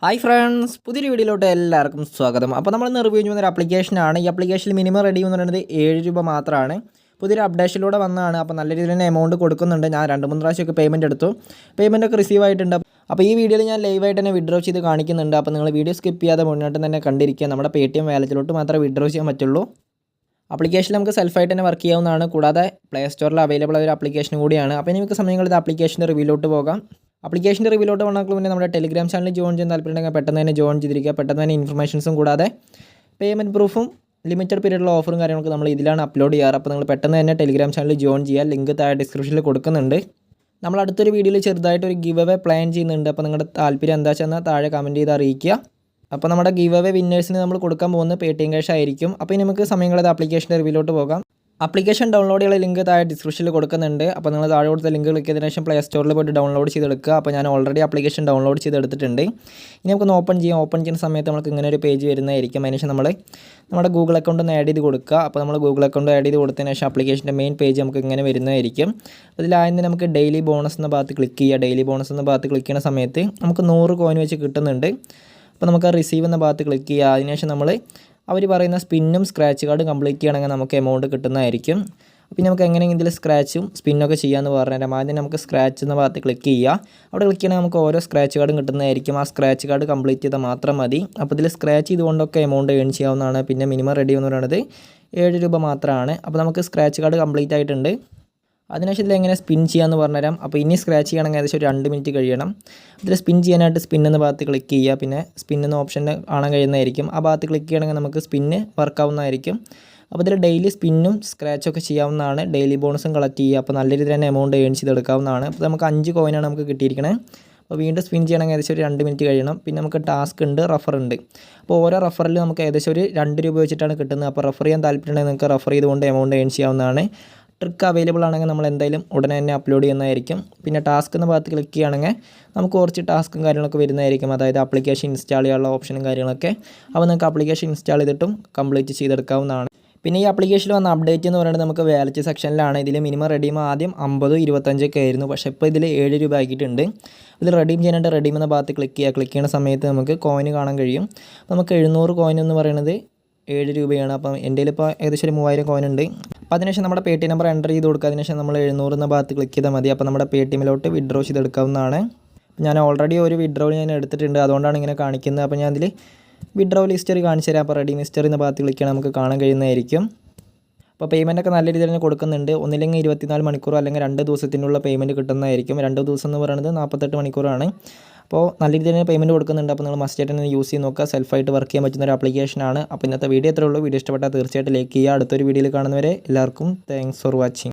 Hi friends, പുതിയൊരു വീഡിയോയിലോട്ട് എല്ലാവർക്കും സ്വാഗതം. അപ്പോൾ നമ്മൾ ഇന്ന് റിവ്യൂ ചെയ്യുന്ന ഒരു ആപ്ലിക്കേഷനാണ്. ഈ ആപ്ലിക്കേഷനിൽ മിനിമം റെഡി എന്ന് പറയുന്നത് 7 രൂപ മാത്രമാണ്. പുതിയൊരു അപ്ഡേഷനിലൂടെ വന്നതാണ്. അപ്പോൾ നല്ല രീതിയിൽ തന്നെ എമൗണ്ട് കൊടുക്കുന്നുണ്ട്. ഞാൻ 2-3 പ്രാവശ്യമൊക്കെ പേയ്മെൻറ്റ് എടുത്തു. പേയ്മെൻ്റ് ഒക്കെ റിസീവ് ആയിട്ടുണ്ട്. അപ്പോൾ ഈ വീഡിയോയിൽ ഞാൻ ലൈവായിട്ട് തന്നെ വിഡ്രോ ചെയ്ത് കാണിക്കുന്നുണ്ട്. അപ്പോൾ നിങ്ങൾ വീഡിയോ സ്കിപ്പ് ചെയ്യാതെ മുന്നോട്ട് തന്നെ കണ്ടിരിക്കുക. നമ്മുടെ Paytm വാലറ്റിലോട്ട് മാത്രമേ വിഡ്രോ ചെയ്യാൻ പറ്റുള്ളൂ. ആപ്ലിക്കേഷൻ നമുക്ക് സെൽഫായിട്ട് തന്നെ വർക്ക് ചെയ്യാവുന്നതാണ്. കൂടാതെ പ്ലേ സ്റ്റോറിൽ അവൈലബിൾ ആയ ഒരു ആപ്ലിക്കേഷൻ കൂടിയാണ്. അപ്പോൾ നമുക്ക് സമയങ്ങളിൽ ഇത് ആപ്ലിക്കേഷൻ്റെ റിവ്യൂലോട്ട് പോകാം. ആപ്ലിക്കേഷൻ്റെ റിവ്യൂലോട്ട് വന്നാൽ പിന്നെ നമ്മുടെ ടെലിഗ്രാം ചാനൽ ജോയിൻ ചെയ്യാൻ താല്പര്യമുണ്ടെങ്കിൽ പെട്ടെന്ന് തന്നെ ജോയിൻ ചെയ്തിരിക്കുക. പെട്ടെന്ന് തന്നെ ഇൻഫർമേഷൻസും കൂടാതെ പേയ്മെൻറ്റ് പ്രൂഫും ലിമിറ്റഡ് പീരീഡിലുള്ള ഓഫറും കാര്യങ്ങളൊക്കെ നമ്മൾ ഇതിലാണ് അപ്ലോഡ് ചെയ്യാറ്. അപ്പോൾ നിങ്ങൾ പെട്ടെന്ന് തന്നെ ടെലിഗ്രാം ചാനൽ ജോയിൻ ചെയ്യുക. ലിങ്ക് താഴെ ഡിസ്ക്രിപ്ഷനിൽ കൊടുക്കുന്നുണ്ട്. നമ്മൾ അടുത്തൊരു വീഡിയോയിൽ ചെറുതായിട്ടൊരു ഗിവ് അവേ പ്ലാൻ ചെയ്യുന്നുണ്ട്. അപ്പോൾ നിങ്ങളുടെ താല്പര്യം എന്താ വെച്ചാൽ താഴെ കമൻറ്റ് ചെയ്ത് അറിയിക്കുക. അപ്പോൾ നമ്മുടെ ഗിവ് അവേ വിന്നേഴ്സിന് നമ്മൾ കൊടുക്കാൻ പോകുന്നത് Paytm ക്യാഷ് ആയിരിക്കും. അപ്പോൾ ഇനി നമുക്ക് സമയങ്ങളത് ആപ്ലിക്കേഷൻ്റെ റിവ്യൂലോട്ട് പോകാം. ആപ്ലിക്കേഷൻ ഡൗൺലോഡ് ചെയ്യാനുള്ള ലിങ്ക് താഴെ ഡിസ്ക്രിപ്ഷനിൽ കൊടുക്കുന്നുണ്ട്. അപ്പോൾ നിങ്ങൾ താഴെ കൊടുത്ത ലിങ്ക് ക്ലിക്ക് ചെയ്തതിനു ശേഷം പ്ലേ സ്റ്റോറിൽ പോയിട്ട് ഡൗൺലോഡ് ചെയ്തെടുക്കുക. അപ്പോൾ ഞാൻ ഓൾറെഡി ആപ്ലിക്കേഷൻ ഡൗൺലോഡ് ചെയ്തെടുത്തിട്ടുണ്ട്. ഇനി നമുക്കൊന്ന് ഓപ്പൺ ചെയ്യാം. ഓപ്പൺ ചെയ്യുന്ന സമയത്ത് നമുക്ക് ഇങ്ങനെ ഒരു പേജ് വരുന്നതായിരിക്കും. അതിനുശേഷം നമ്മൾ നമ്മുടെ ഗൂഗിൾ അക്കൗണ്ട് ഒന്ന് ആഡ് ചെയ്ത് കൊടുക്കുക. അപ്പോൾ നമ്മൾ ഗൂഗിൾ അക്കൗണ്ട് ആഡ് ചെയ്ത് കൊടുത്തതിന് ശേഷം ആപ്ലിക്കേഷൻ്റെ മെയിൻ പേജ് നമുക്ക് ഇങ്ങനെ വരുന്നതായിരിക്കും. അതിലാദ്യം നമുക്ക് ഡെയിലി ബോണസ് എന്ന ഭാഗത്ത് ക്ലിക്ക് ചെയ്യുക. ഡെയിലി ബോണസ് എന്ന ഭാഗത്ത് ക്ലിക്ക് ചെയ്യുന്ന സമയത്ത് നമുക്ക് 100 കോയിൻ വെച്ച് കിട്ടുന്നുണ്ട്. അപ്പോൾ നമുക്ക് റിസീവ് എന്ന ഭാഗത്ത് ക്ലിക്ക് ചെയ്യുക. അതിനുശേഷം നമ്മൾ അവർ പറയുന്ന സ്പിന്നും സ്ക്രാച്ച് കാർഡ് കംപ്ലീറ്റ് ചെയ്യണമെങ്കിൽ നമുക്ക് എമൗണ്ട് കിട്ടുന്നതായിരിക്കും. പിന്നെ നമുക്ക് എങ്ങനെയെങ്കിലും സ്ക്രാച്ചും സ്പിന്നൊക്കെ ചെയ്യാമെന്ന് പറഞ്ഞുതരാം. ആദ്യം നമുക്ക് സ്ക്രാച്ച് എന്ന ഭാഗത്ത് ക്ലിക്ക് ചെയ്യുക. അവിടെ ക്ലിക്ക് ചെയ്യണമെങ്കിൽ നമുക്ക് ഓരോ സ്ക്രാച്ച് കാർഡും കിട്ടുന്നതായിരിക്കും. ആ സ്ക്രാച്ച് കാർഡ് കംപ്ലീറ്റ് ചെയ്താൽ മാത്രം മതി. അപ്പോൾ ഇതിൽ സ്ക്രാച്ച് ചെയ്തുകൊണ്ടൊക്കെ എമൗണ്ട് ഏൺ ചെയ്യാവുന്നതാണ്. പിന്നെ മിനിമം റെഡി എന്ന് പറയുന്നത് 7 രൂപ മാത്രമാണ്. അപ്പോൾ നമുക്ക് സ്ക്രാച്ച് കാർഡ് കംപ്ലീറ്റ് ആയിട്ടുണ്ട്. അതിനുശേഷം ഇതിൽ എങ്ങനെ സ്പിൻ ചെയ്യാമെന്ന് പറഞ്ഞുതരാം. അപ്പോൾ ഇനി സ്ക്രാച്ച് ചെയ്യണമെങ്കിൽ ഏകദേശം ഒരു 2 മിനിറ്റ് കഴിയണം. ഇതിൽ സ്പിൻ ചെയ്യാനായിട്ട് സ്പിൻ എന്ന ഭാഗത്ത് ക്ലിക്ക് ചെയ്യുക. പിന്നെ സ്പിൻ എന്ന ഓപ്ഷൻ കാണാൻ കഴിയുന്നതായിരിക്കും. ആ ഭാഗത്ത് ക്ലിക്ക് ചെയ്യണമെങ്കിൽ നമുക്ക് സ്പിന്ന് വർക്കാവുന്നതായിരിക്കും. അപ്പോൾ ഇതിൽ ഡെയിലി സ്പിന്നും സ്ക്രാച്ചൊക്കെ ചെയ്യാവുന്നതാണ്. ഡെയിലി ബോണസും കളക്ട് ചെയ്യുക. അപ്പോൾ നല്ല രീതിയിൽ തന്നെ എമൗണ്ട് ഏൺ ചെയ്തെടുക്കാവുന്നതാണ്. അപ്പോൾ നമുക്ക് 5 കോയിനാണ് നമുക്ക് കിട്ടിയിരിക്കുന്നത്. അപ്പോൾ വീണ്ടും സ്പിൻ ചെയ്യണമെങ്കിൽ ഏകദേശം ഒരു 2 മിനിറ്റ് കഴിയണം. പിന്നെ നമുക്ക് ടാസ്ക് ഉണ്ട്, റഫർ ഉണ്ട്. അപ്പോൾ ഓരോ റഫറിൽ നമുക്ക് ഏകദേശം ഒരു 2 രൂപ വെച്ചിട്ടാണ് കിട്ടുന്നത്. അപ്പോൾ റഫർ ചെയ്യാൻ താല്പര്യമുണ്ടെങ്കിൽ നിങ്ങൾക്ക് റഫർ ചെയ്തുകൊണ്ട് എമൗണ്ട് ഏൺ ചെയ്യാവുന്നതാണ്. ട്രിക്ക് അവൈലബിൾ ആണെങ്കിൽ നമ്മൾ എന്തായാലും ഉടനെ തന്നെ അപ്ലോഡ് ചെയ്യുന്നതായിരിക്കും. പിന്നെ ടാസ്ക് എന്ന ഭാഗത്ത് ക്ലിക്ക് ചെയ്യുകയാണെങ്കിൽ നമുക്ക് കുറച്ച് ടാസ്കും കാര്യങ്ങളൊക്കെ വരുന്നതായിരിക്കും. അതായത് ആപ്ലിക്കേഷൻ ഇൻസ്റ്റാൾ ചെയ്യാനുള്ള ഓപ്ഷനും കാര്യങ്ങളൊക്കെ. അപ്പോൾ നിങ്ങൾക്ക് ആപ്ലിക്കേഷൻ ഇൻസ്റ്റാൾ ചെയ്തിട്ടും കംപ്ലീറ്റ് ചെയ്തെടുക്കാവുന്നതാണ്. പിന്നെ ഈ ആപ്ലിക്കേഷനിൽ വന്ന അപ്ഡേറ്റ് എന്ന് പറയുന്നത് നമുക്ക് വാലറ്റ് സെക്ഷനിലാണ്. ഇതിൽ മിനിമം റെഡീം ആദ്യം 50, 25 ആയിരുന്നു. പക്ഷേ ഇപ്പോൾ ഇതിൽ 7 രൂപ ആക്കിയിട്ടുണ്ട്. ഇതിൽ റെഡീം ചെയ്യാനായിട്ട് റെഡീം എന്ന ഭാഗത്ത് ക്ലിക്ക് ചെയ്യുന്ന സമയത്ത് നമുക്ക് കോയിൻ കാണാൻ കഴിയും. നമുക്ക് 700 കോയിൻ എന്ന് പറയുന്നത് 7 രൂപയാണ്. അപ്പം എൻ്റെ കയ്യിലിപ്പോൾ ഏകദേശം ഒരു 3000 കോയിൻ ഉണ്ട്. അപ്പോൾ അതിനുശേഷം നമ്മുടെ Paytm നമ്പർ എൻ്റർ ചെയ്ത് കൊടുക്കുക. അതിനുശേഷം നമ്മൾ 700 എന്ന ഭാഗത്ത് ക്ലിക്ക് ചെയ്താൽ മതി. അപ്പോൾ നമ്മുടെ Paytmലോട്ട് വിഡ്രോ ചെയ്തെടുക്കാവുന്നതാണ്. ഞാൻ ഓൾറെഡി ഒരു വിഡ്രോയിൽ ഞാൻ എടുത്തിട്ടുണ്ട്. അതുകൊണ്ടാണ് ഇങ്ങനെ കാണിക്കുന്നത്. അപ്പോൾ ഞാൻ അതിൽ വിഡ്രോവൽ ഹിസ്റ്ററി കാണിച്ചു തരാം. അപ്പോൾ റെഡീം ഹിസ്റ്ററി എന്ന ഭാഗത്ത് ക്ലിക്ക് ചെയ്യണം, നമുക്ക് കാണാൻ കഴിയുന്നതായിരിക്കും. അപ്പോൾ പേയ്മെൻറ്റൊക്കെ നല്ല രീതിയിൽ തന്നെ കൊടുക്കുന്നുണ്ട്. ഒന്നില്ലെങ്കിൽ 24 മണിക്കൂറോ അല്ലെങ്കിൽ 2 ദിവസത്തിനുള്ള പേയ്മെൻറ്റ് കിട്ടുന്നതായിരിക്കും. 2 ദിവസം എന്ന് പറയുന്നത് 48 മണിക്കൂറാണ്. അപ്പോൾ നല്ല രീതിയിൽ തന്നെ പേയ്മെൻറ്റ് കൊടുക്കുന്നുണ്ട്. അപ്പോൾ നിങ്ങൾ മസ്റ്റായിട്ട് തന്നെ യൂസ് ചെയ്ത് നോക്കുക. സെൽഫായിട്ട് വർക്ക് ചെയ്യാൻ പറ്റുന്ന ഒരു ആപ്ലിക്കേഷനാണ്. അപ്പോൾ ഇന്നത്തെ വീഡിയോ ഇത്രയേ ഉള്ളൂ. വീഡിയോ ഇഷ്ടപ്പെട്ടാൽ തീർച്ചയായിട്ടും ലൈക്ക് ചെയ്യുക. അടുത്തൊരു വീഡിയോയിൽ കാണുന്നവരെ എല്ലാവർക്കും താങ്ക്സ് ഫോർ വാച്ചിങ്.